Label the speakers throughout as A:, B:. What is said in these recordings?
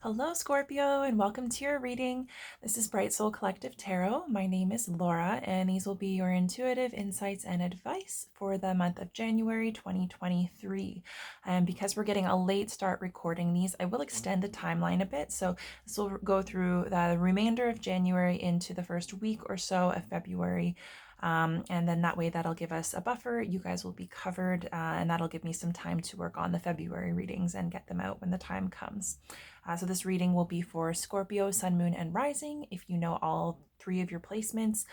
A: Hello, Scorpio, and welcome to your reading. This is Bright Soul Collective Tarot. My name is Laura, and these will be your intuitive insights and advice for the month of January 2023. And because we're getting a late start recording these, I will extend the timeline a bit. So this will go through the remainder of January into the first week or so of February. And then that way that'll give us a buffer. You guys will be covered, and that'll give me some time to work on the February readings and get them out when the time comes. So this reading will be for Scorpio, Sun, Moon, and Rising. If you know all three of your placements,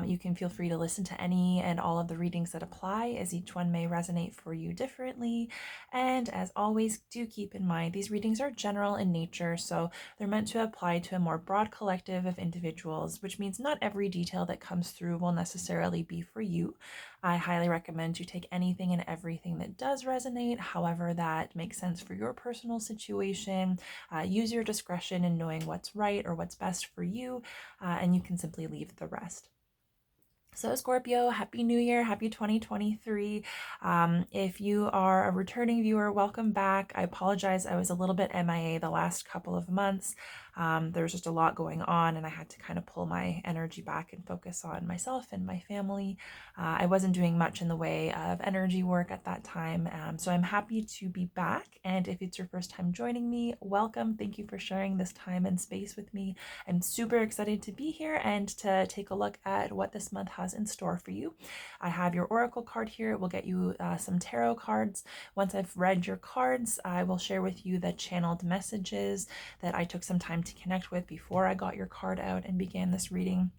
A: you can feel free to listen to any and all of the readings that apply, as each one may resonate for you differently. And as always, do keep in mind these readings are general in nature, so they're meant to apply to a more broad collective of individuals, which means not every detail that comes through will necessarily be for you. I highly recommend you take anything and everything that does resonate, however that makes sense for your personal situation. Use your discretion in knowing what's right or what's best for you, and you can simply leave the rest. So Scorpio, Happy New Year, Happy 2023. If you are a returning viewer, welcome back. I apologize, I was a little bit MIA the last couple of months. There was just a lot going on and I had to kind of pull my energy back and focus on myself and my family. I wasn't doing much in the way of energy work at that time, so I'm happy to be back. And if it's your first time joining me, welcome. Thank you for sharing this time and space with me. I'm super excited to be here and to take a look at what this month has in store for you. I have your oracle card here. It will get you some tarot cards. Once I've read your cards, I will share with you the channeled messages that I took some time to connect with before I got your card out and began this reading.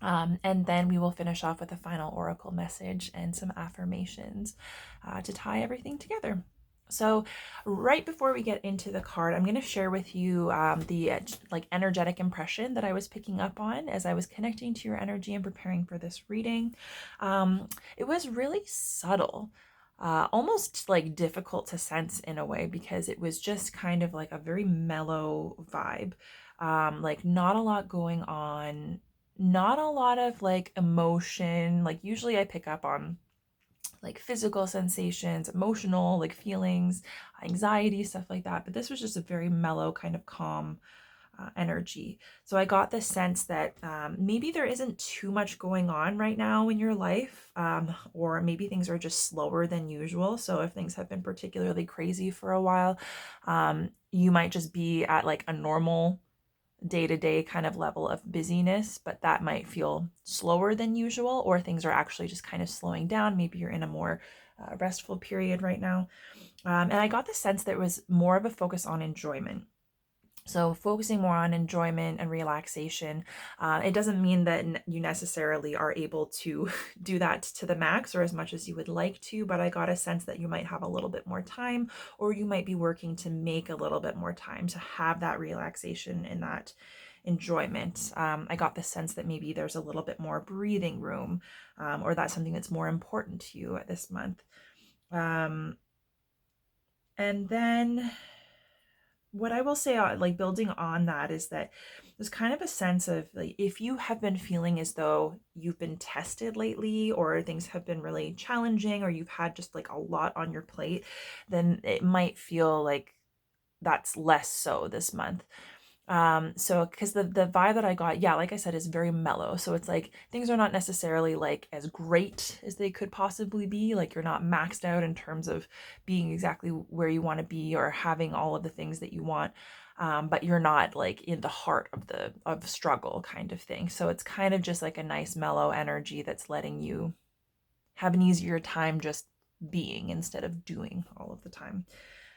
A: And then we will finish off with a final oracle message and some affirmations to tie everything together. So right before we get into the card, I'm going to share with you the energetic impression that I was picking up on as I was connecting to your energy and preparing for this reading. It was really subtle. Almost like difficult to sense in a way, because it was just kind of like a very mellow vibe. Like not a lot going on, not a lot of like emotion. Like usually I pick up on like physical sensations, emotional like feelings, anxiety, stuff like that, but this was just a very mellow kind of calm energy. So I got the sense that maybe there isn't too much going on right now in your life, or maybe things are just slower than usual. So if things have been particularly crazy for a while, you might just be at like a normal day-to-day kind of level of busyness, but that might feel slower than usual, or things are actually just kind of slowing down. Maybe you're in a more restful period right now. And I got the sense that it was more of a focus on enjoyment. So focusing more on enjoyment and relaxation. It doesn't mean that you necessarily are able to do that to the max or as much as you would like to, but I got a sense that you might have a little bit more time, or you might be working to make a little bit more time to have that relaxation and that enjoyment. I got the sense that maybe there's a little bit more breathing room, or that's something that's more important to you this month. And then what I will say, like building on that, is that there's kind of a sense of like, if you have been feeling as though you've been tested lately, or things have been really challenging, or you've had just like a lot on your plate, then it might feel like that's less so this month. So because the vibe that I got, yeah, like I said, is very mellow. So it's like things are not necessarily like as great as they could possibly be. Like you're not maxed out in terms of being exactly where you want to be or having all of the things that you want. But you're not like in the heart of struggle kind of thing. So it's kind of just like a nice mellow energy that's letting you have an easier time just being instead of doing all of the time.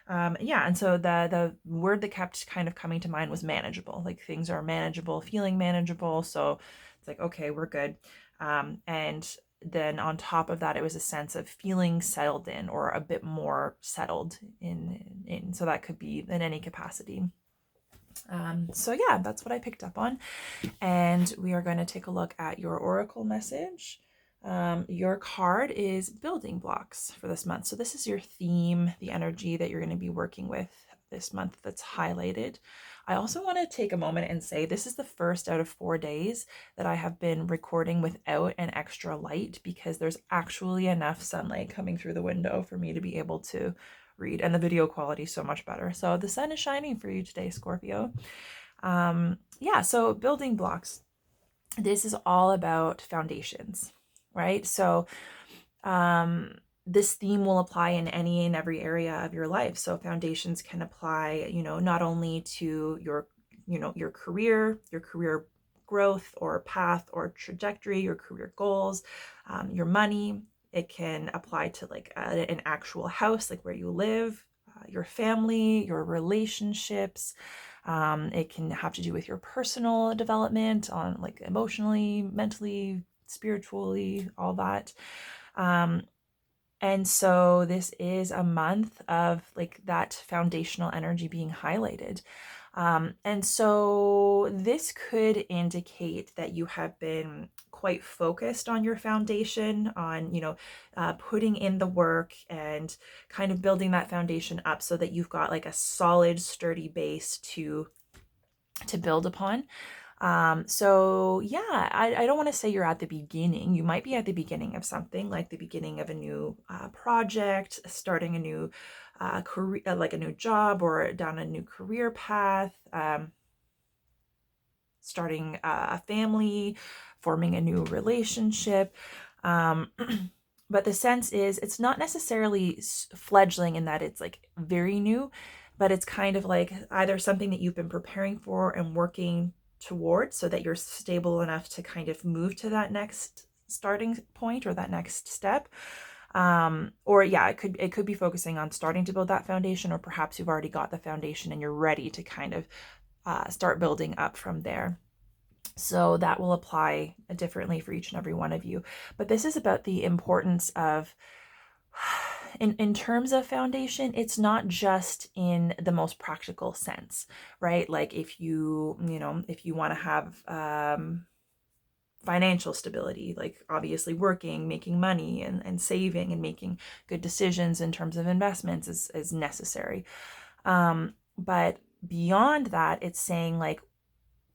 A: Yeah, and so the word that kept kind of coming to mind was manageable. Like things are manageable, feeling manageable. So it's like, okay, we're good. And then on top of that, it was a sense of feeling settled in, or a bit more settled in. So that could be in any capacity. So yeah, that's what I picked up on. And we are going to take a look at your oracle message. Your card is building blocks for this month. So this is your theme, the energy that you're going to be working with this month that's highlighted. I also want to take a moment and say this is the first out of 4 days that I have been recording without an extra light, because there's actually enough sunlight coming through the window for me to be able to read, and the video quality is so much better. So the sun is shining for you today, Scorpio. Yeah, so building blocks. This is all about foundations, right? So this theme will apply in any and every area of your life. So foundations can apply, not only to your career growth or path or trajectory, your career goals, your money. It can apply to like an actual house, like where you live, your family, your relationships. It can have to do with your personal development on like emotionally, mentally, spiritually, all that. And so this is a month of like that foundational energy being highlighted. And so this could indicate that you have been quite focused on your foundation, on, putting in the work and kind of building that foundation up so that you've got like a solid, sturdy base to build upon. So yeah, I don't want to say you're at the beginning. You might be at the beginning of something, like the beginning of a new project, starting a new career, like a new job, or down a new career path, starting a family, forming a new relationship. But the sense is it's not necessarily fledgling in that it's like very new, but it's kind of like either something that you've been preparing for and working towards so that you're stable enough to kind of move to that next starting point or that next step. Or yeah, it could be focusing on starting to build that foundation, or perhaps you've already got the foundation and you're ready to kind of start building up from there. So that will apply differently for each and every one of you. But this is about the importance of, in terms of foundation, it's not just in the most practical sense, right? Like if you want to have financial stability, like obviously working, making money and saving and making good decisions in terms of investments is necessary. But beyond that, it's saying like,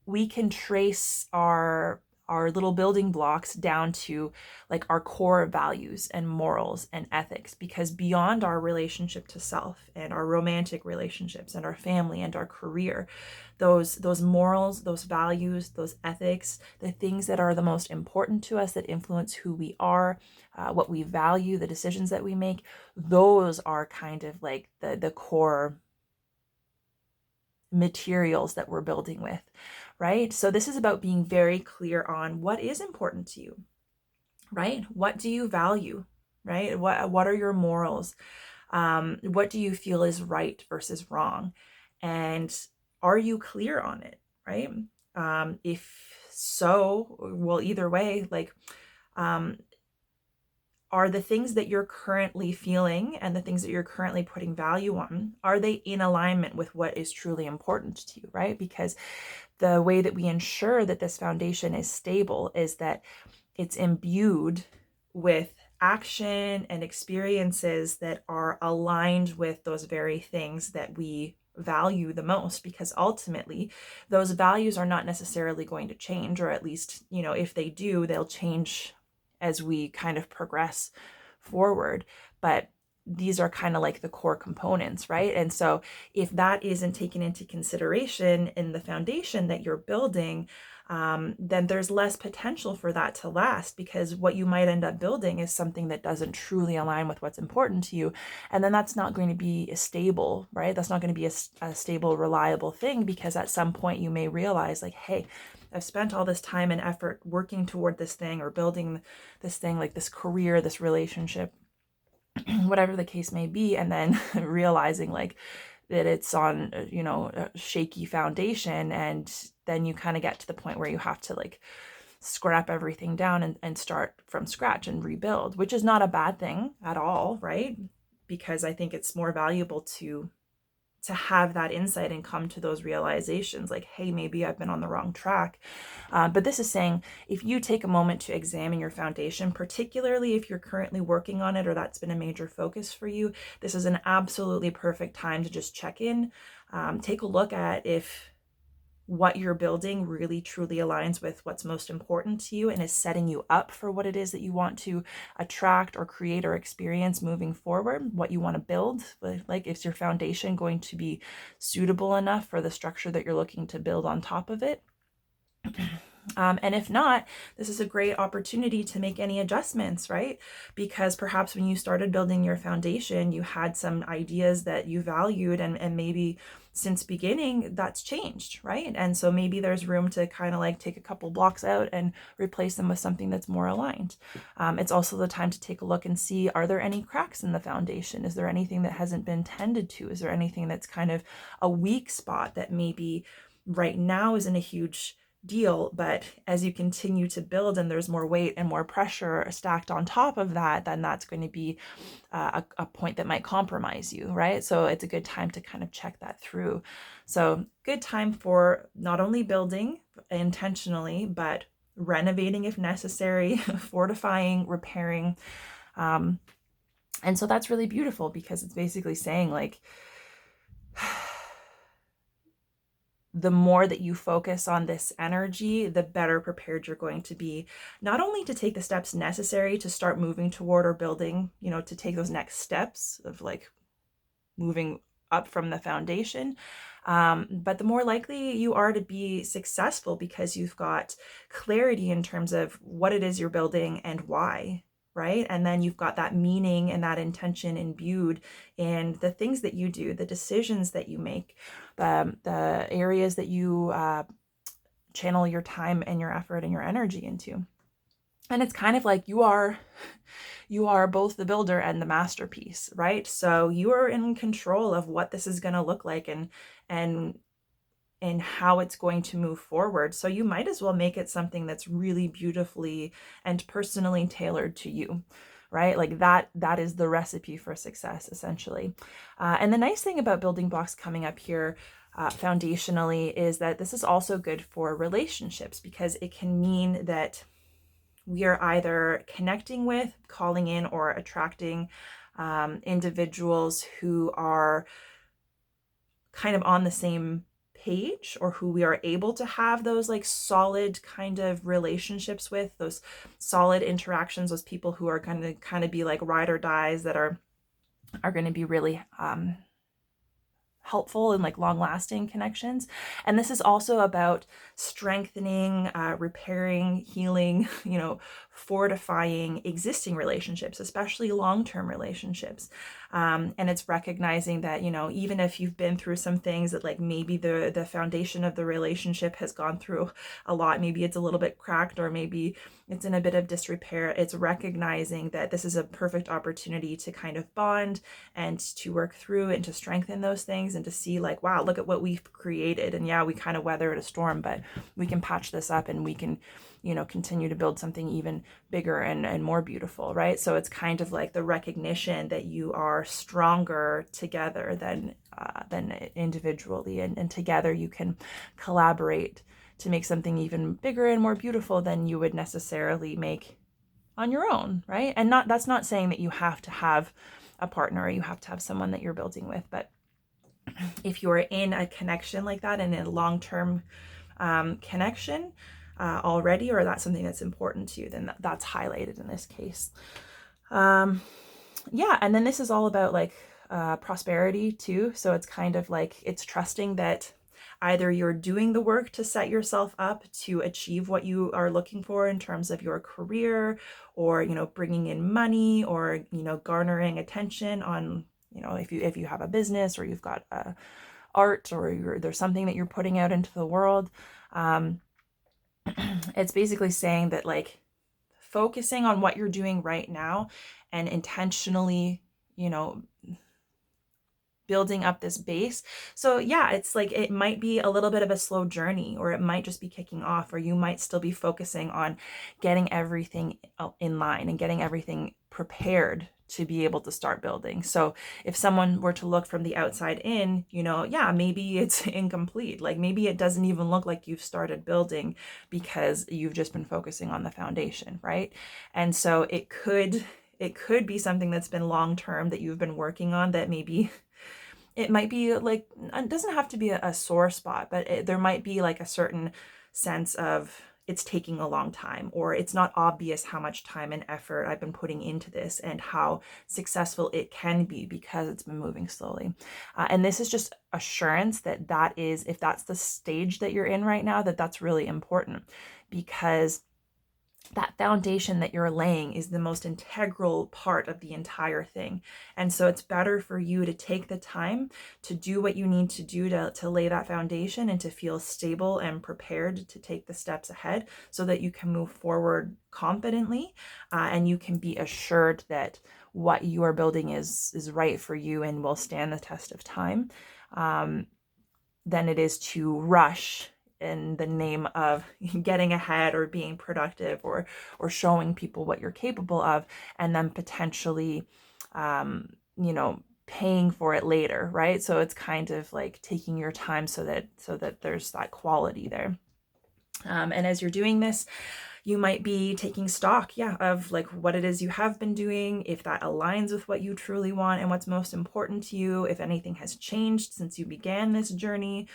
A: we can trace our little building blocks down to like our core values and morals and ethics, because beyond our relationship to self and our romantic relationships and our family and our career, those morals, those values, those ethics, the things that are the most important to us, that influence who we are, what we value, the decisions that we make, those are kind of like the core materials that we're building with, right? So this is about being very clear on what is important to you, right? What do you value, right? What are your morals? What do you feel is right versus wrong? And are you clear on it, right? If so, well, either way, like, are the things that you're currently feeling and the things that you're currently putting value on, are they in alignment with what is truly important to you, right? Because the way that we ensure that this foundation is stable is that it's imbued with action and experiences that are aligned with those very things that we value the most, because ultimately those values are not necessarily going to change, or at least, if they do, they'll change as we kind of progress forward. But these are kind of like the core components, right? And so if that isn't taken into consideration in the foundation that you're building, then there's less potential for that to last, because what you might end up building is something that doesn't truly align with what's important to you. And then that's not going to be stable, right? That's not going to be a stable, reliable thing, because at some point you may realize like, hey, I've spent all this time and effort working toward this thing or building this thing, like this career, this relationship, whatever the case may be, and then realizing like that it's on, a shaky foundation, and then you kind of get to the point where you have to like scrap everything down and start from scratch and rebuild, which is not a bad thing at all, right? Because I think it's more valuable to have that insight and come to those realizations like, hey, maybe I've been on the wrong track. But this is saying, if you take a moment to examine your foundation, particularly if you're currently working on it or that's been a major focus for you, this is an absolutely perfect time to just check in, take a look at if what you're building really truly aligns with what's most important to you and is setting you up for what it is that you want to attract or create or experience moving forward, what you want to build. Like, is your foundation going to be suitable enough for the structure that you're looking to build on top of it? And if not, this is a great opportunity to make any adjustments, right? Because perhaps when you started building your foundation, you had some ideas that you valued, and maybe since beginning that's changed, right? And so maybe there's room to kind of like take a couple blocks out and replace them with something that's more aligned. It's also the time to take a look and see, are there any cracks in the foundation? Is there anything that hasn't been tended to? Is there anything that's kind of a weak spot that maybe right now isn't a huge deal, but as you continue to build and there's more weight and more pressure stacked on top of that, then that's going to be a point that might compromise you, right? So it's a good time to kind of check that through. So good time for not only building intentionally, but renovating if necessary, fortifying, repairing. And so that's really beautiful, because it's basically saying like, the more that you focus on this energy, the better prepared you're going to be, not only to take the steps necessary to start moving toward or building, to take those next steps of like moving up from the foundation, but the more likely you are to be successful, because you've got clarity in terms of what it is you're building and why. Right? And then you've got that meaning and that intention imbued in the things that you do, the decisions that you make, the areas that you channel your time and your effort and your energy into. And it's kind of like you are both the builder and the masterpiece, right? So you are in control of what this is going to look like and how it's going to move forward. So you might as well make it something that's really beautifully and personally tailored to you, right? Like that is the recipe for success, essentially. And the nice thing about building blocks coming up here foundationally is that this is also good for relationships, because it can mean that we are either connecting with, calling in, or attracting individuals who are kind of on the same page, or who we are able to have those like solid kind of relationships with, those solid interactions, those people who are going to kind of be like ride or dies, that are going to be really helpful and like long-lasting connections. And this is also about strengthening, repairing, healing, fortifying existing relationships, especially long-term relationships. And it's recognizing that, even if you've been through some things that like maybe the foundation of the relationship has gone through a lot, maybe it's a little bit cracked, or maybe it's in a bit of disrepair, it's recognizing that this is a perfect opportunity to kind of bond and to work through and to strengthen those things, and to see like, wow, look at what we've created. And yeah, we kind of weathered a storm, but we can patch this up, and we can, continue to build something even bigger and more beautiful, right? So it's kind of like the recognition that you are stronger together than individually, and together you can collaborate to make something even bigger and more beautiful than you would necessarily make on your own, right? And that's not saying that you have to have a partner, or you have to have someone that you're building with, but if you're in a connection like that, in a long-term connection already, or that's something that's important to you, then that's highlighted in this case. Yeah, and then this is all about like prosperity too. So it's kind of like, it's trusting that either you're doing the work to set yourself up to achieve what you are looking for in terms of your career, or, bringing in money, or, garnering attention on, if you have a business, or you've got art, or there's something that you're putting out into the world. It's basically saying that like focusing on what you're doing right now and intentionally, building up this base. So yeah, it's like, it might be a little bit of a slow journey, or it might just be kicking off, or you might still be focusing on getting everything in line and getting everything prepared to be able to start building. So if someone were to look from the outside in, yeah, maybe it's incomplete. Like maybe it doesn't even look like you've started building, because you've just been focusing on the foundation, right? And so it could be something that's been long-term that you've been working on, that maybe It might be like, it doesn't have to be a sore spot, but there might be like a certain sense of it's taking a long time, or it's not obvious how much time and effort I've been putting into this and how successful it can be because it's been moving slowly. And this is just assurance that that is, if that's the stage that you're in right now, that that's really important, because that foundation that you're laying is the most integral part of the entire thing. And so it's better for you to take the time to do what you need to do to lay that foundation and to feel stable and prepared to take the steps ahead so that you can move forward confidently, and you can be assured that what you are building is right for you and will stand the test of time, than it is to rush in the name of getting ahead or being productive or showing people what you're capable of, and then potentially paying for it later, right? So it's kind of like taking your time so that there's that quality there. And as you're doing this, you might be taking stock, of like what it is you have been doing, if that aligns with what you truly want and what's most important to you, if anything has changed since you began this journey,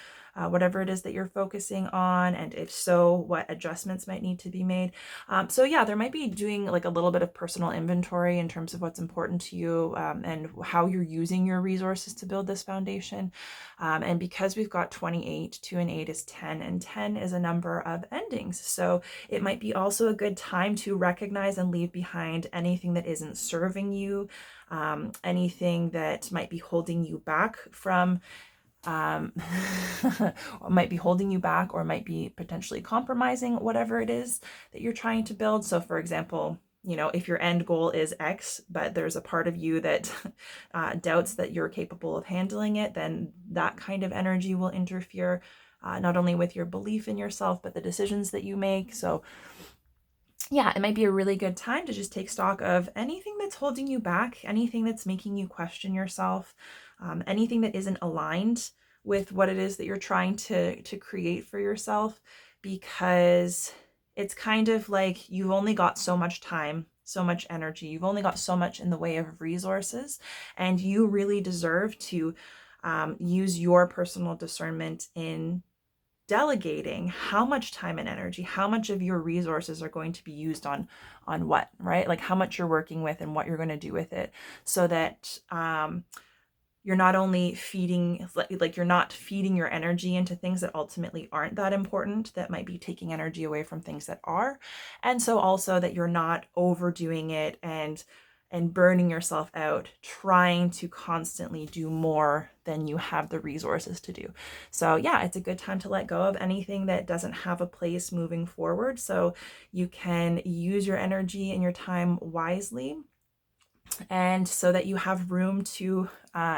A: whatever it is that you're focusing on, and if so, what adjustments might need to be made. There might be doing like a little bit of personal inventory in terms of what's important to you, and how you're using your resources to build this foundation. And because we've got 28, 2 and 8 is 10, and 10 is a number of endings. So it might be also a good time to recognize and leave behind anything that isn't serving you, anything that might be holding you back from or might be holding you back, or might be potentially compromising whatever it is that you're trying to build. So for example, if your end goal is X, but there's a part of you that doubts that you're capable of handling it, then that kind of energy will interfere, not only with your belief in yourself, but the decisions that you make. So it might be a really good time to just take stock of anything that's holding you back, anything that's making you question yourself, anything that isn't aligned with what it is that you're trying to create for yourself, because it's kind of like you've only got so much time, so much energy, you've only got so much in the way of resources, and you really deserve to use your personal discernment in delegating how much time and energy, how much of your resources are going to be used on what, right? Like how much you're working with and what you're going to do with it, so that you're not only feeding, like you're not feeding your energy into things that ultimately aren't that important, that might be taking energy away from things that are. And so also that you're not overdoing it and burning yourself out, trying to constantly do more than you have the resources to do. So it's a good time to let go of anything that doesn't have a place moving forward, so you can use your energy and your time wisely, and so that you have room to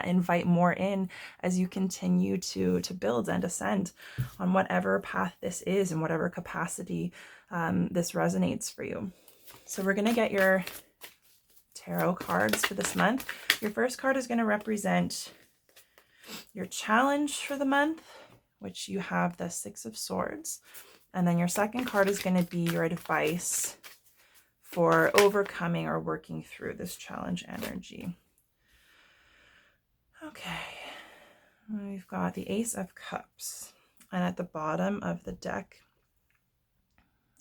A: invite more in as you continue to build and ascend on whatever path this is, in whatever capacity this resonates for you. So we're going to get your tarot cards for this month. Your first card is going to represent your challenge for the month, which you have the Six of Swords. And then your second card is going to be your advice for overcoming or working through this challenge energy. Okay, we've got the Ace of Cups, and at the bottom of the deck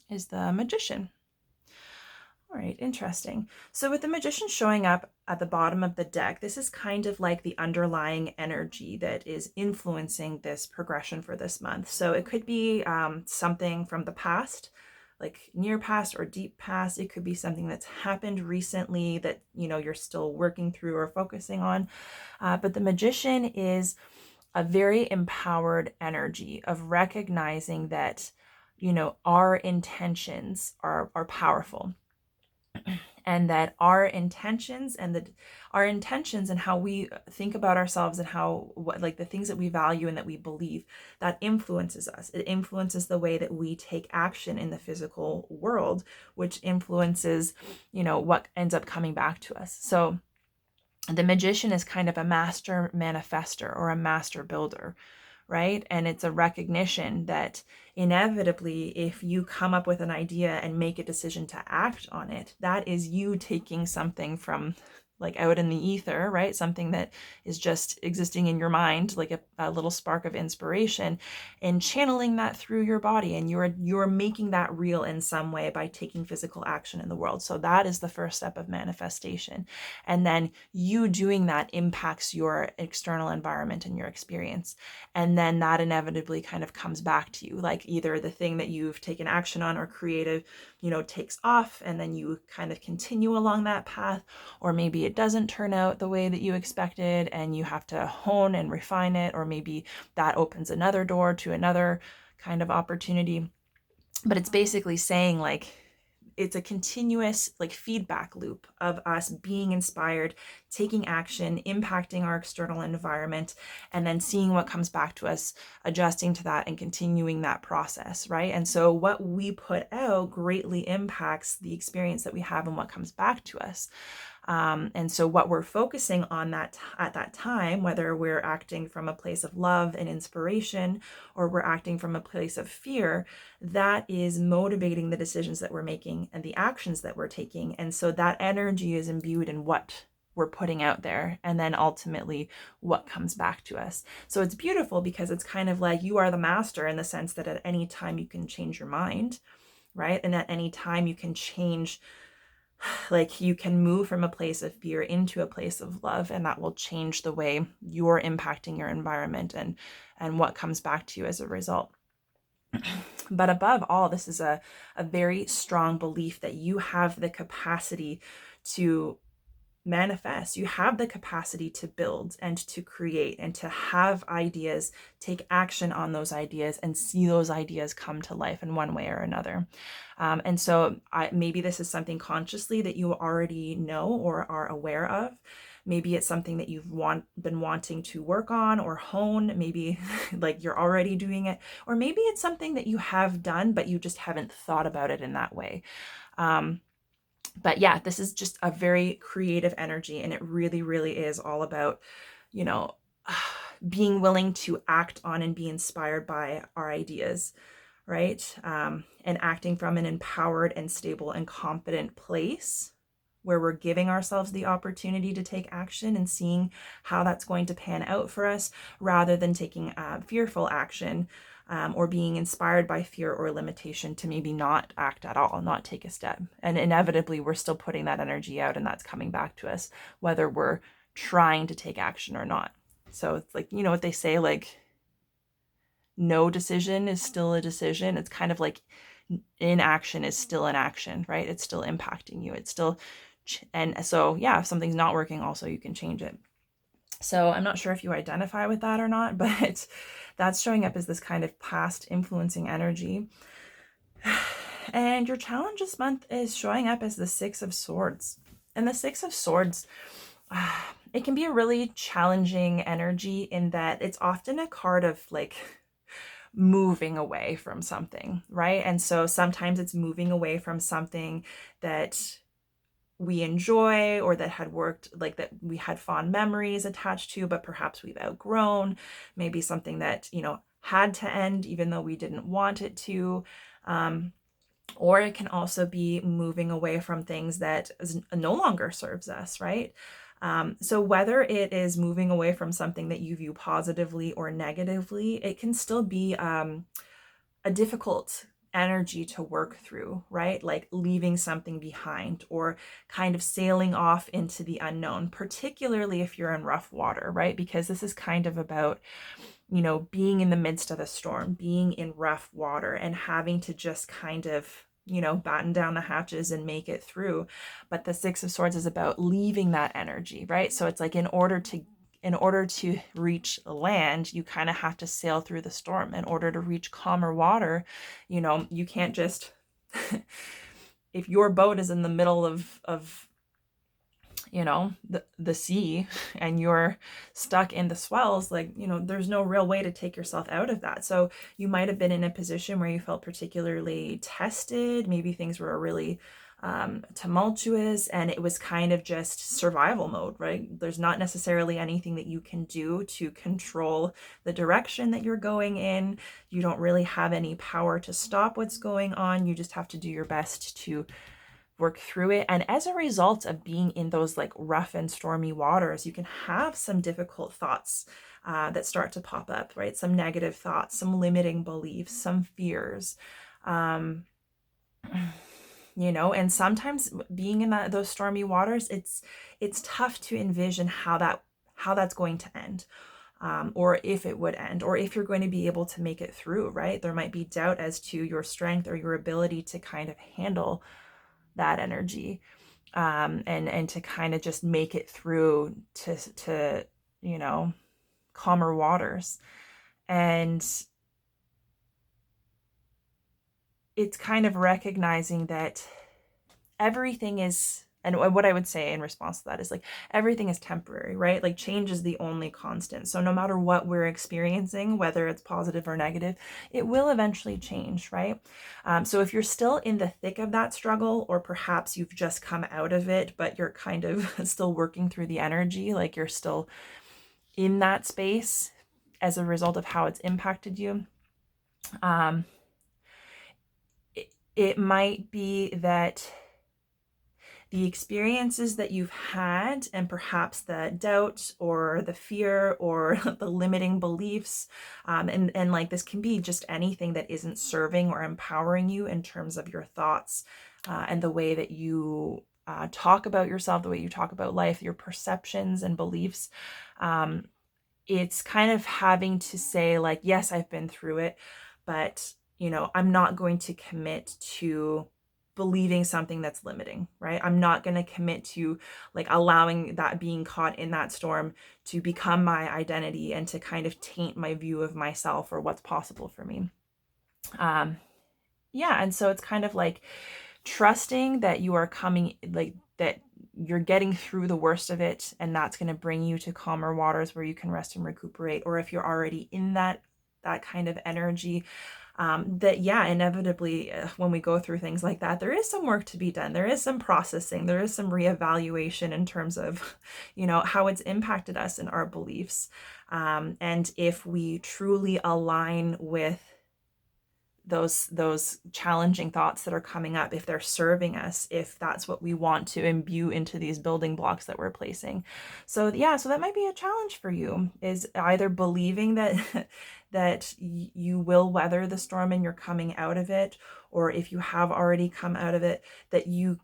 A: is the Magician. All right, interesting. So with the Magician showing up at the bottom of the deck, this is kind of like the underlying energy that is influencing this progression for this month. So it could be something from the past, like near past or deep past. It could be something that's happened recently that, you're still working through or focusing on. But the Magician is a very empowered energy of recognizing that, our intentions are powerful. And that our intentions and how we think about ourselves and like the things that we value and that we believe, that influences us. It influences the way that we take action in the physical world, which influences, what ends up coming back to us. So the Magician is kind of a master manifester or a master builder, right? And it's a recognition that inevitably, if you come up with an idea and make a decision to act on it, that is you taking something from like out in the ether, right? Something that is just existing in your mind, like a little spark of inspiration, and channeling that through your body. And you're making that real in some way by taking physical action in the world. So that is the first step of manifestation. And then you doing that impacts your external environment and your experience. And then that inevitably kind of comes back to you, like either the thing that you've taken action on or created, takes off, and then you kind of continue along that path, or maybe it doesn't turn out the way that you expected and you have to hone and refine it, or maybe that opens another door to another kind of opportunity. But it's basically saying, like, it's a continuous like feedback loop of us being inspired, taking action, impacting our external environment, and then seeing what comes back to us, adjusting to that, and continuing that process, right? And so what we put out greatly impacts the experience that we have and what comes back to us. And so what we're focusing on at that time, whether we're acting from a place of love and inspiration, or we're acting from a place of fear, that is motivating the decisions that we're making and the actions that we're taking. And so that energy is imbued in what we're putting out there, and then ultimately what comes back to us. So it's beautiful because it's kind of like you are the master in the sense that at any time you can change your mind, right? And at any time you can change, like you can move from a place of fear into a place of love, and that will change the way you're impacting your environment and what comes back to you as a result. But above all, this is a very strong belief that you have the capacity to manifest. You have the capacity to build and to create and to have ideas, take action on those ideas, and see those ideas come to life in one way or another. And so maybe this is something consciously that you already know or are aware of. Maybe it's something that you've been wanting to work on or hone. Maybe like you're already doing it, or maybe it's something that you have done, but you just haven't thought about it in that way. But yeah, this is just a very creative energy, and it really, really is all about, being willing to act on and be inspired by our ideas, right? And acting from an empowered and stable and confident place where we're giving ourselves the opportunity to take action and seeing how that's going to pan out for us, rather than taking fearful action, or being inspired by fear or limitation to maybe not act at all, not take a step. And inevitably, we're still putting that energy out, and that's coming back to us, whether we're trying to take action or not. So it's like, what they say, like, no decision is still a decision. It's kind of like inaction is still an action, right? It's still impacting you. It's still, and so, yeah, if something's not working, also you can change it. So I'm not sure if you identify with that or not, but that's showing up as this kind of past influencing energy. And your challenge this month is showing up as the Six of Swords. And the Six of Swords, it can be a really challenging energy in that it's often a card of like moving away from something, right? And so sometimes it's moving away from something that we enjoy or that had worked, like that we had fond memories attached to, but perhaps we've outgrown. Maybe something that, had to end even though we didn't want it to. Or it can also be moving away from things that no longer serves us, right? So whether it is moving away from something that you view positively or negatively, it can still be a difficult energy to work through, right? Like leaving something behind or kind of sailing off into the unknown, particularly if you're in rough water, right? Because this is kind of about, being in the midst of a storm, being in rough water and having to just kind of, batten down the hatches and make it through. But the Six of Swords is about leaving that energy, right? So it's like in order to reach land, you kind of have to sail through the storm. In order to reach calmer water, you can't just, if your boat is in the middle of the sea and you're stuck in the swells, like, there's no real way to take yourself out of that. So you might have been in a position where you felt particularly tested. Maybe things were really tumultuous and it was kind of just survival mode, right? There's not necessarily anything that you can do to control the direction that you're going in. You don't really have any power to stop what's going on. You just have to do your best to work through it. And as a result of being in those like rough and stormy waters, you can have some difficult thoughts that start to pop up, right? Some negative thoughts, some limiting beliefs, some fears. Um, and sometimes being in those stormy waters, it's tough to envision how that's going to end, or if it would end, or if you're going to be able to make it through, right? There might be doubt as to your strength or your ability to kind of handle that energy, and to kind of just make it through to calmer waters. And it's kind of recognizing that everything is, and what I would say in response to that is like, everything is temporary, right? Like change is the only constant. So no matter what we're experiencing, whether it's positive or negative, it will eventually change, right? So if you're still in the thick of that struggle, or perhaps you've just come out of it, but you're kind of still working through the energy, like you're still in that space as a result of how it's impacted you, it might be that the experiences that you've had, and perhaps the doubt or the fear or the limiting beliefs, and like this can be just anything that isn't serving or empowering you in terms of your thoughts, and the way that you talk about yourself, the way you talk about life, your perceptions and beliefs. It's kind of having to say like, yes, I've been through it, but I'm not going to commit to believing something that's limiting, right? I'm not going to commit to like allowing that being caught in that storm to become my identity and to kind of taint my view of myself or what's possible for me. Yeah. And so it's kind of like trusting that you are coming, like that you're getting through the worst of it, and that's going to bring you to calmer waters where you can rest and recuperate. Or if you're already in that kind of energy, that inevitably, when we go through things like that, there is some work to be done. There is some processing. There is some reevaluation in terms of, how it's impacted us and our beliefs. And if we truly align with those challenging thoughts that are coming up, if they're serving us, if that's what we want to imbue into these building blocks that we're placing. So that might be a challenge for you, is either believing that that you will weather the storm and you're coming out of it, or if you have already come out of it, that you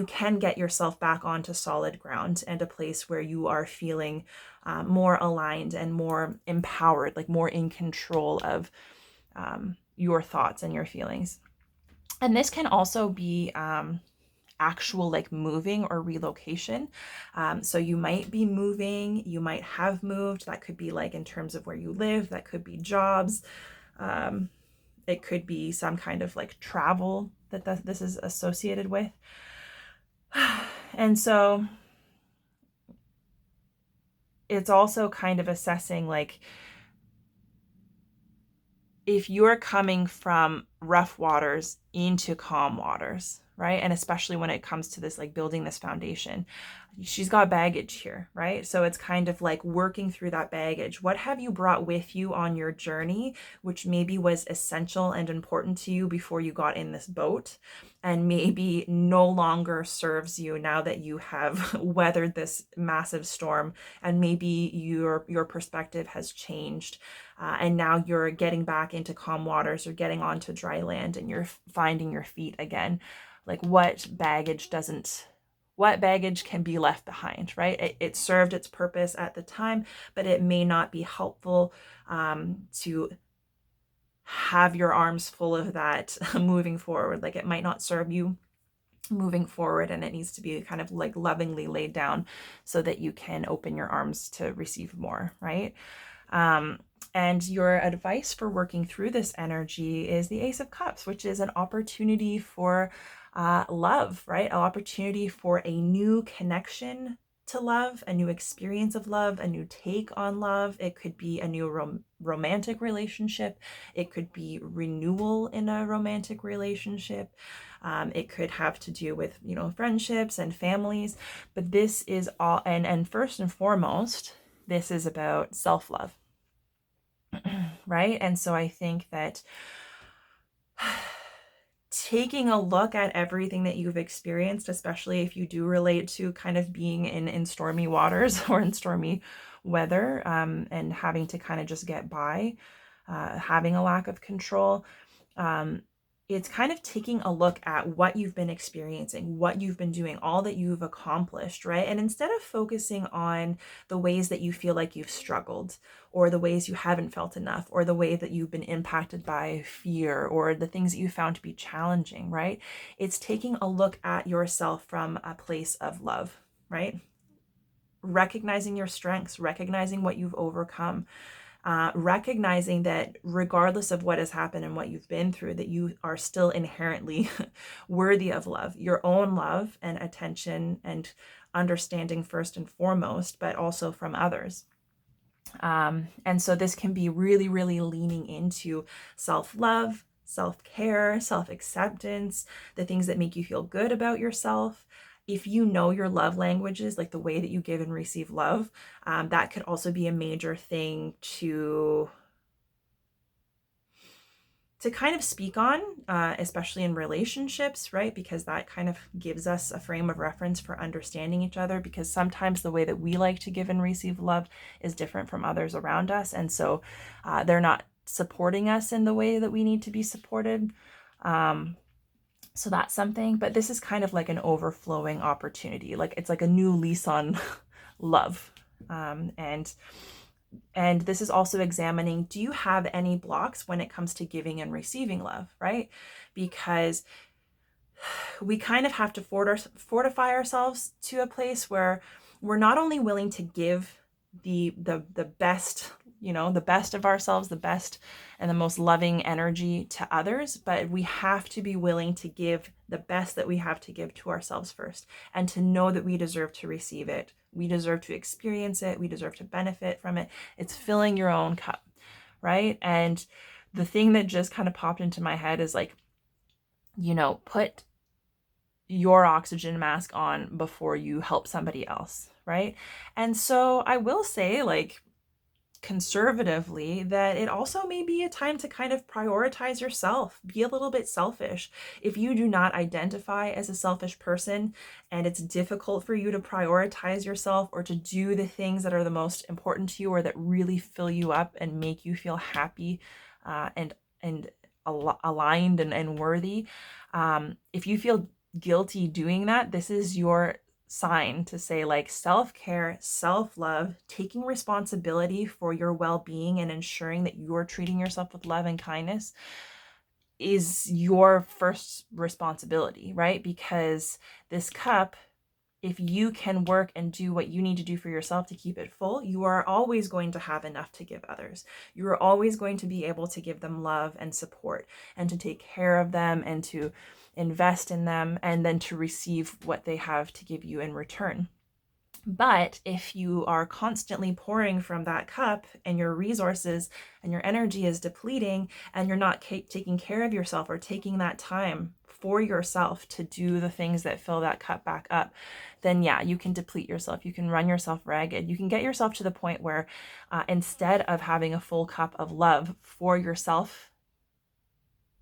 A: can get yourself back onto solid ground and a place where you are feeling more aligned and more empowered, like more in control of your thoughts and your feelings. And this can also be actual like moving or relocation. So you might be moving, you might have moved. That could be like in terms of where you live, that could be jobs. It could be some kind of like travel that this is associated with. And so it's also kind of assessing like, if you're coming from rough waters into calm waters, right? And especially when it comes to this, like building this foundation, she's got baggage here, right? So it's kind of like working through that baggage. What have you brought with you on your journey, which maybe was essential and important to you before you got in this boat, and maybe no longer serves you now that you have weathered this massive storm, and maybe your perspective has changed, and now you're getting back into calm waters or getting onto dry land, and you're finding your feet again. Like what baggage can be left behind, right? It served its purpose at the time, but it may not be helpful to have your arms full of that moving forward. Like it might not serve you moving forward, and it needs to be kind of like lovingly laid down so that you can open your arms to receive more, right? And your advice for working through this energy is the Ace of Cups, which is an opportunity for love, right? An opportunity for a new connection to love, a new experience of love, a new take on love. It could be a new romantic relationship. It could be renewal in a romantic relationship. It could have to do with, friendships and families. But this is all, and first and foremost, this is about self-love. Right? And so I think that taking a look at everything that you've experienced, especially if you do relate to kind of being in stormy waters or in stormy weather, and having to kind of just get by, having a lack of control. It's kind of taking a look at what you've been experiencing, what you've been doing, all that you've accomplished, right? And instead of focusing on the ways that you feel like you've struggled, or the ways you haven't felt enough, or the way that you've been impacted by fear, or the things that you found to be challenging, right? It's taking a look at yourself from a place of love, right? Recognizing your strengths, recognizing what you've overcome, recognizing that regardless of what has happened and what you've been through, that you are still inherently worthy of love, your own love and attention and understanding first and foremost, but also from others. And so this can be really, really leaning into self-love, self-care, self-acceptance, the things that make you feel good about yourself. If you know your love languages, like the way that you give and receive love, that could also be a major thing to kind of speak on, especially in relationships, right? Because that kind of gives us a frame of reference for understanding each other, because sometimes the way that we like to give and receive love is different from others around us. And so they're not supporting us in the way that we need to be supported. So that's something, but this is kind of like an overflowing opportunity. Like it's like a new lease on love. And this is also examining, do you have any blocks when it comes to giving and receiving love, right? Because we kind of have to fortify ourselves to a place where we're not only willing to give the best, the best of ourselves, the best and the most loving energy to others, but we have to be willing to give the best that we have to give to ourselves first, and to know that we deserve to receive it. We deserve to experience it. We deserve to benefit from it. It's filling your own cup, right? And the thing that just kind of popped into my head is like, put your oxygen mask on before you help somebody else, right? And so I will say, like, conservatively, that it also may be a time to kind of prioritize yourself, be a little bit selfish. If you do not identify as a selfish person and it's difficult for you to prioritize yourself or to do the things that are the most important to you or that really fill you up and make you feel happy and aligned and worthy, if you feel guilty doing that, this is your sign to say, like, self-care, self-love, taking responsibility for your well-being and ensuring that you're treating yourself with love and kindness is your first responsibility, right? Because this cup, if you can work and do what you need to do for yourself to keep it full, you are always going to have enough to give others. You are always going to be able to give them love and support and to take care of them and to invest in them, and then to receive what they have to give you in return. But if you are constantly pouring from that cup and your resources and your energy is depleting, and you're not taking care of yourself or taking that time for yourself to do the things that fill that cup back up, then yeah, you can deplete yourself. You can run yourself ragged. You can get yourself to the point where instead of having a full cup of love for yourself,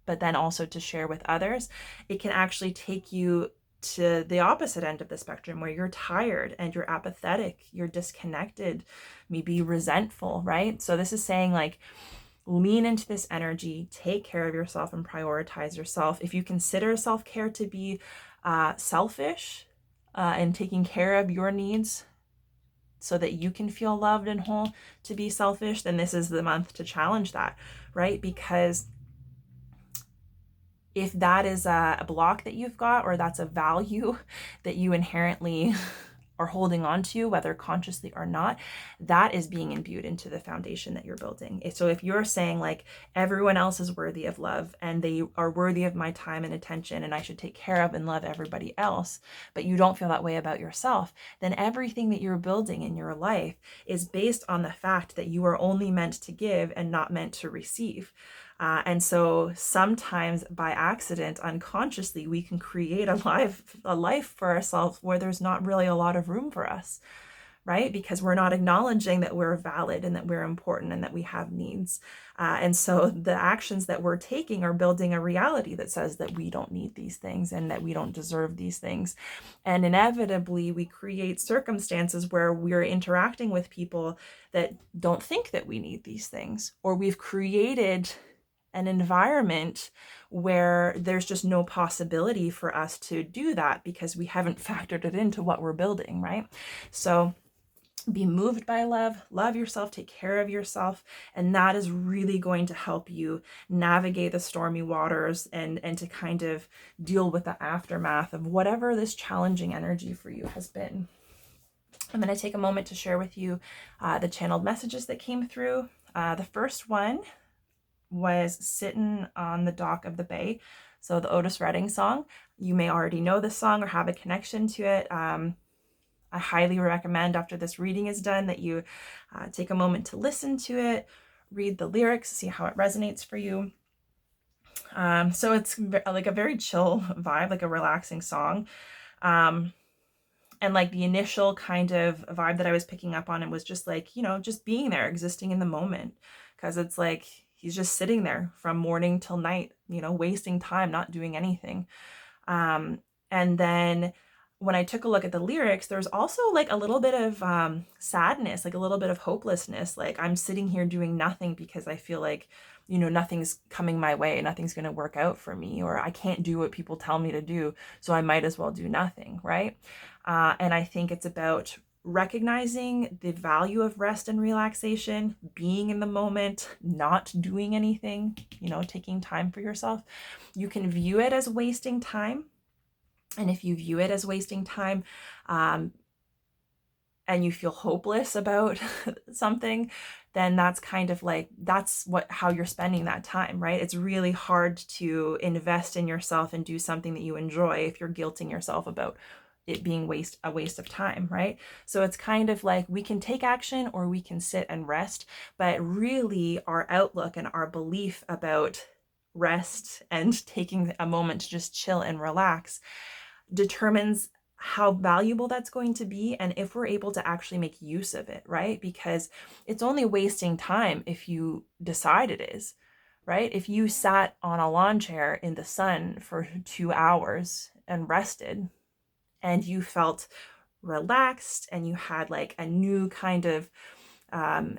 A: but then also to share with others, it can actually take you to the opposite end of the spectrum, where you're tired and you're apathetic, you're disconnected, maybe resentful, right? So this is saying, like, lean into this energy, take care of yourself and prioritize yourself. If you consider self-care to be selfish and taking care of your needs so that you can feel loved and whole to be selfish, then this is the month to challenge that, right? Because if that is a block that you've got, or that's a value that you inherently are holding on to, whether consciously or not, that is being imbued into the foundation that you're building. So if you're saying, like, everyone else is worthy of love and they are worthy of my time and attention and I should take care of and love everybody else, but you don't feel that way about yourself, then everything that you're building in your life is based on the fact that you are only meant to give and not meant to receive. And so sometimes by accident, unconsciously, we can create a life for ourselves where there's not really a lot of room for us, right? Because we're not acknowledging that we're valid and that we're important and that we have needs. And so the actions that we're taking are building a reality that says that we don't need these things and that we don't deserve these things. And inevitably, we create circumstances where we're interacting with people that don't think that we need these things, or we've created an environment where there's just no possibility for us to do that because we haven't factored it into what we're building, right? So be moved by love, love yourself, take care of yourself, and that is really going to help you navigate the stormy waters and to kind of deal with the aftermath of whatever this challenging energy for you has been. I'm going to take a moment to share with you the channeled messages that came through. The first one was Sitting on the Dock of the Bay. So the Otis Redding song. You may already know this song or have a connection to it. I highly recommend after this reading is done that you take a moment to listen to it, read the lyrics, see how it resonates for you. So it's like a very chill vibe, like a relaxing song. And like the initial kind of vibe that I was picking up on, it was just like, just being there, existing in the moment. Because it's like he's just sitting there from morning till night, wasting time, not doing anything. And then when I took a look at the lyrics, there's also like a little bit of sadness, like a little bit of hopelessness. Like I'm sitting here doing nothing because I feel like, nothing's coming my way. Nothing's going to work out for me, or I can't do what people tell me to do. So I might as well do nothing. Right. And I think it's about recognizing the value of rest and relaxation, being in the moment, not doing anything, taking time for yourself. You can view it as wasting time. And if you view it as wasting time, and you feel hopeless about something, then that's kind of like, how you're spending that time, right? It's really hard to invest in yourself and do something that you enjoy if you're guilting yourself about it being a waste of time, right? So it's kind of like we can take action or we can sit and rest, but really our outlook and our belief about rest and taking a moment to just chill and relax determines how valuable that's going to be and if we're able to actually make use of it, right? Because it's only wasting time if you decide it is, right? If you sat on a lawn chair in the sun for 2 hours and rested and you felt relaxed and you had like a new kind of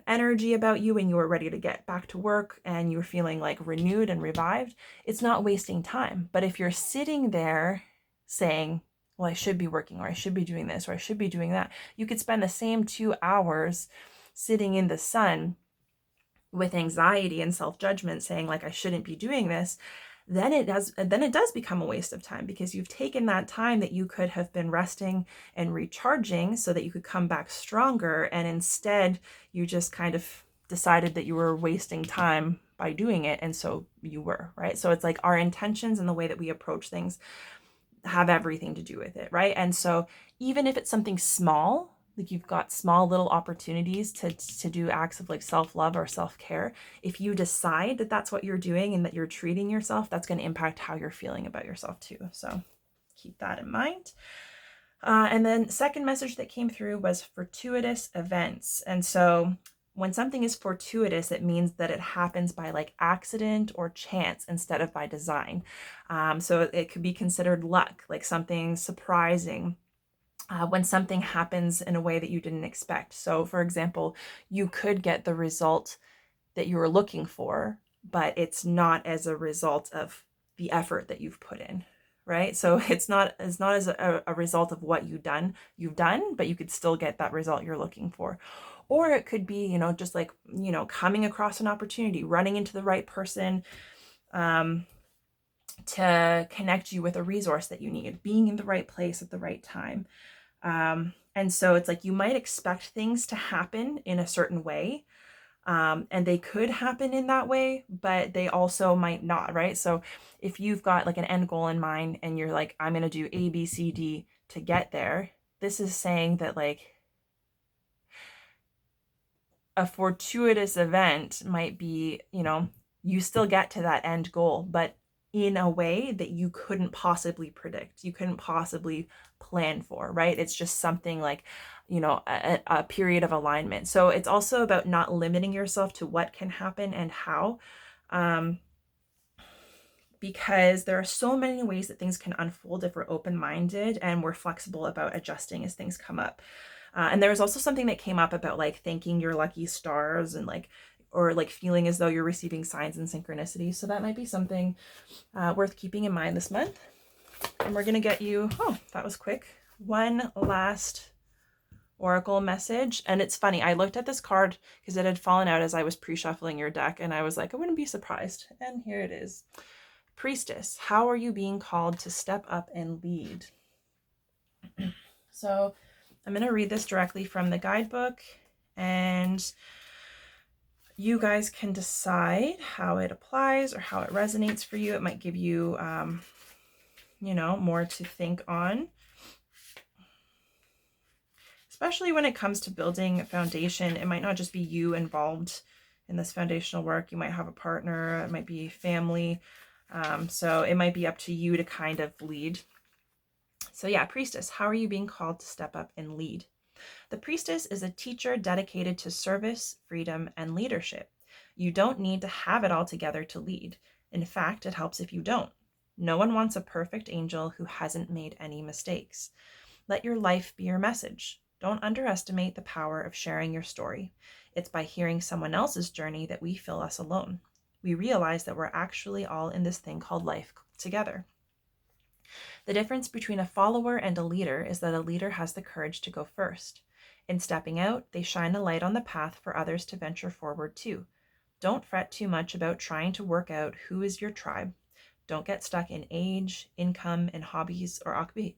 A: energy about you and you were ready to get back to work and you were feeling like renewed and revived, it's not wasting time. But if you're sitting there saying, well, I should be working, or I should be doing this, or I should be doing that, you could spend the same 2 hours sitting in the sun with anxiety and self-judgment saying like, I shouldn't be doing this. Then it does become a waste of time because you've taken that time that you could have been resting and recharging so that you could come back stronger. And instead you just kind of decided that you were wasting time by doing it. And so you were, right? So it's like our intentions and the way that we approach things have everything to do with it, right? And so even if it's something small, like you've got small little opportunities to do acts of like self-love or self-care, if you decide that that's what you're doing and that you're treating yourself, that's going to impact how you're feeling about yourself too. So keep that in mind. And then second message that came through was fortuitous events. And so when something is fortuitous, it means that it happens by like accident or chance instead of by design. So it could be considered luck, like something surprising. When something happens in a way that you didn't expect. So for example, you could get the result that you were looking for, but it's not as a result of the effort that you've put in, right? So it's not as a result of what you've done, but you could still get that result you're looking for. Or it could be, just like, coming across an opportunity, running into the right person, to connect you with a resource that you need, being in the right place at the right time. And so it's like you might expect things to happen in a certain way, and they could happen in that way, but they also might not, right? So if you've got like an end goal in mind and you're like, I'm going to do A, B, C, D to get there, this is saying that like a fortuitous event might be, you still get to that end goal, but in a way that you couldn't possibly predict, you couldn't possibly plan for, right? It's just something like, a period of alignment. So it's also about not limiting yourself to what can happen and how, because there are so many ways that things can unfold if we're open-minded and we're flexible about adjusting as things come up. And there was also something that came up about like thanking your lucky stars and or feeling as though you're receiving signs and synchronicity. So that might be something worth keeping in mind this month. And we're going to get you, oh, that was quick, one last oracle message. And it's funny, I looked at this card because it had fallen out as I was pre-shuffling your deck, and I was like, I wouldn't be surprised. And here it is. Priestess, how are you being called to step up and lead? So I'm going to read this directly from the guidebook, and you guys can decide how it applies or how it resonates for you. It might give you, more to think on, especially when it comes to building a foundation. It might not just be you involved in this foundational work. You might have a partner, it might be family. So it might be up to you to kind of lead. So yeah, Priestess, how are you being called to step up and lead? The Priestess is a teacher dedicated to service, freedom, and leadership. You don't need to have it all together to lead. In fact, it helps if you don't. No one wants a perfect angel who hasn't made any mistakes. Let your life be your message. Don't underestimate the power of sharing your story. It's by hearing someone else's journey that we feel less alone. We realize that we're actually all in this thing called life together. The difference between a follower and a leader is that a leader has the courage to go first. In stepping out, they shine a light on the path for others to venture forward too. Don't fret too much about trying to work out who is your tribe. Don't get stuck in age, income, and hobbies or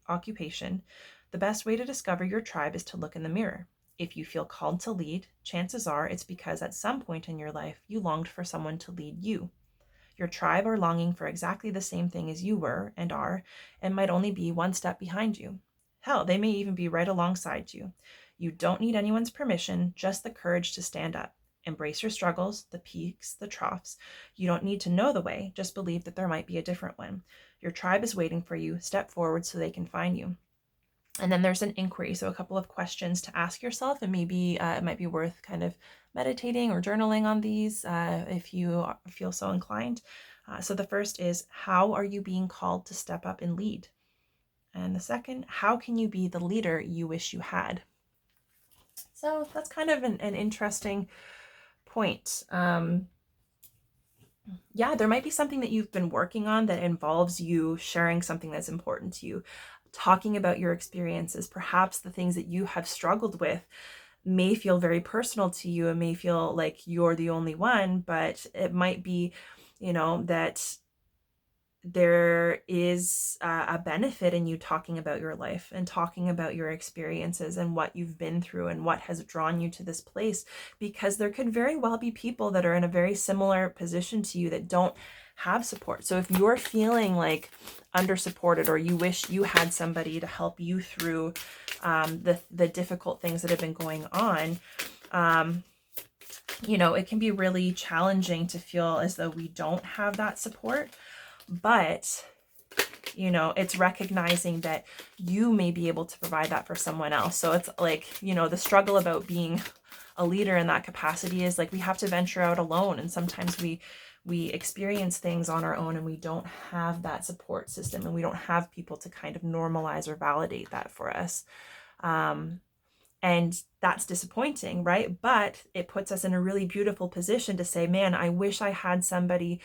A: occupation. The best way to discover your tribe is to look in the mirror. If you feel called to lead, chances are it's because at some point in your life you longed for someone to lead you. Your tribe are longing for exactly the same thing as you were and are, and might only be one step behind you. Hell, they may even be right alongside you. You don't need anyone's permission, just the courage to stand up. Embrace your struggles, the peaks, the troughs. You don't need to know the way, just believe that there might be a different one. Your tribe is waiting for you. Step forward so they can find you. And then there's an inquiry, so a couple of questions to ask yourself, and maybe it might be worth kind of meditating or journaling on these if you feel so inclined. So the first is, how are you being called to step up and lead? And the second, how can you be the leader you wish you had? So that's kind of an interesting point. Yeah, there might be something that you've been working on that involves you sharing something that's important to you, talking about your experiences. Perhaps the things that you have struggled with may feel very personal to you and may feel like you're the only one, but it might be, that there is a benefit in you talking about your life and talking about your experiences and what you've been through and what has drawn you to this place, because there could very well be people that are in a very similar position to you that don't have support. So if you're feeling like under supported, or you wish you had somebody to help you through the difficult things that have been going on, it can be really challenging to feel as though we don't have that support. But, it's recognizing that you may be able to provide that for someone else. So it's like, the struggle about being a leader in that capacity is like we have to venture out alone. And sometimes we experience things on our own and we don't have that support system, and we don't have people to kind of normalize or validate that for us. And that's disappointing, right? But it puts us in a really beautiful position to say, man, I wish I had somebody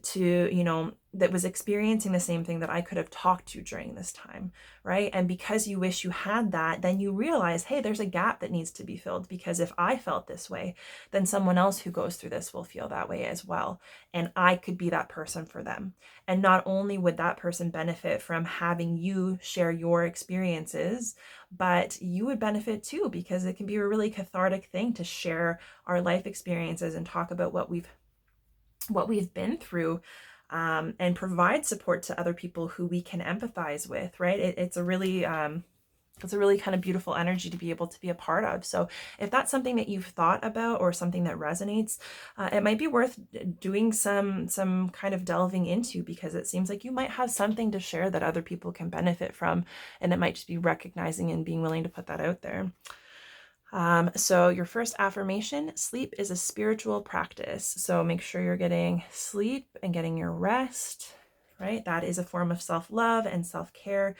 A: to, that was experiencing the same thing that I could have talked to during this time, right? And because you wish you had that, then you realize, hey, there's a gap that needs to be filled, because if I felt this way, then someone else who goes through this will feel that way as well. And I could be that person for them. And not only would that person benefit from having you share your experiences, but you would benefit too, because it can be a really cathartic thing to share our life experiences and talk about what we've been through, and provide support to other people who we can empathize with, right? It's a really It's a really kind of beautiful energy to be able to be a part of. So if that's something that you've thought about or something that resonates, it might be worth doing some kind of delving into, because it seems like you might have something to share that other people can benefit from. And it might just be recognizing and being willing to put that out there. So your first affirmation: sleep is a spiritual practice. So make sure you're getting sleep and getting your rest, right? That is a form of self-love and self-care.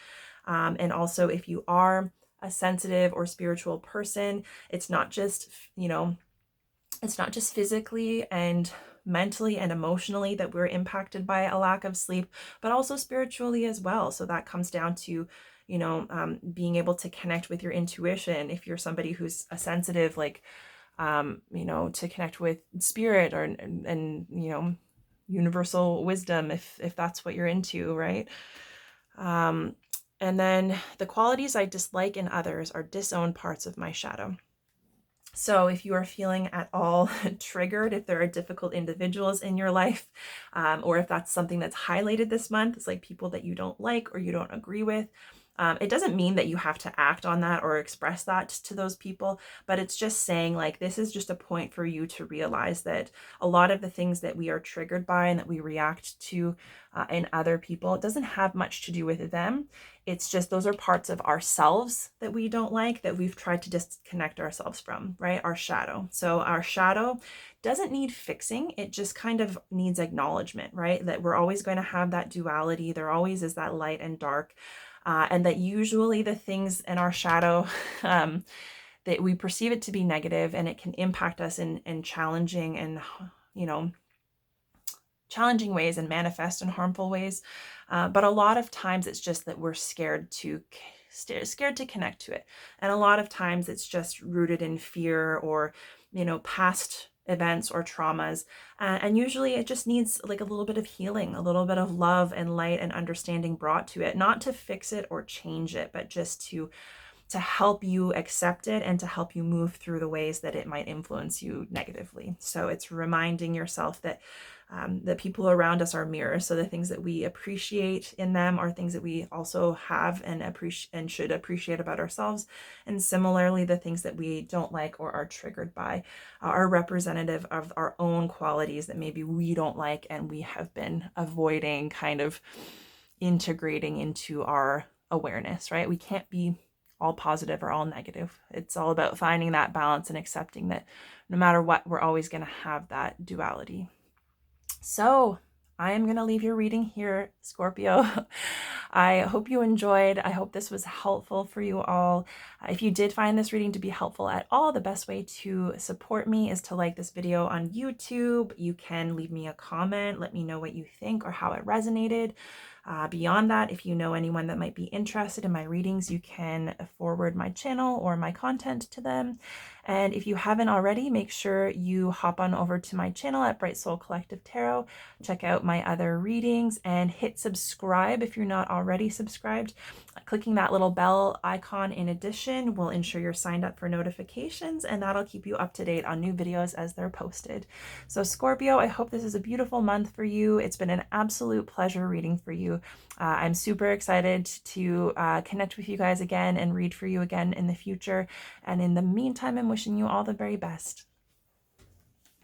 A: And also, if you are a sensitive or spiritual person, it's not just, it's not just physically and mentally and emotionally that we're impacted by a lack of sleep, but also spiritually as well. So that comes down to, being able to connect with your intuition. If you're somebody who's a sensitive, like, to connect with spirit or, and universal wisdom, if that's what you're into, right? And then the qualities I dislike in others are disowned parts of my shadow. So if you are feeling at all triggered, if there are difficult individuals in your life, or if that's something that's highlighted this month, it's like people that you don't like or you don't agree with. It doesn't mean that you have to act on that or express that to those people, but it's just saying, like, this is just a point for you to realize that a lot of the things that we are triggered by and that we react to in other people, it doesn't have much to do with them. It's just those are parts of ourselves that we don't like, that we've tried to disconnect ourselves from, right? Our shadow. So our shadow doesn't need fixing. It just kind of needs acknowledgement, right? That we're always going to have that duality. There always is that light and dark. And that usually the things in our shadow, that we perceive it to be negative, and it can impact us in challenging and, challenging ways and manifest in harmful ways. But a lot of times it's just that we're scared to connect to it. And a lot of times it's just rooted in fear or, past events or traumas. And usually it just needs like a little bit of healing, a little bit of love and light and understanding brought to it, not to fix it or change it, but just to help you accept it and to help you move through the ways that it might influence you negatively. So it's reminding yourself that the people around us are mirrors. So the things that we appreciate in them are things that we also have and appreciate and should appreciate about ourselves. And similarly, the things that we don't like or are triggered by are representative of our own qualities that maybe we don't like and we have been avoiding kind of integrating into our awareness, right? We can't be all positive or all negative. It's all about finding that balance and accepting that no matter what, we're always going to have that duality. So I am going to leave your reading here, Scorpio. I hope you enjoyed. I hope this was helpful for you all. If you did find this reading to be helpful at all, the best way to support me is to like this video on YouTube. You can leave me a comment, let me know what you think or how it resonated. Beyond that, if you know anyone that might be interested in my readings, you can forward my channel or my content to them. And if you haven't already, make sure you hop on over to my channel at Bright Soul Collective Tarot, check out my other readings, and hit subscribe if you're not already subscribed. Clicking that little bell icon in addition will ensure you're signed up for notifications, and that'll keep you up to date on new videos as they're posted. So Scorpio, I hope this is a beautiful month for you. It's been an absolute pleasure reading for you. I'm super excited to connect with you guys again and read for you again in the future. And in the meantime, I'm wishing you all the very best.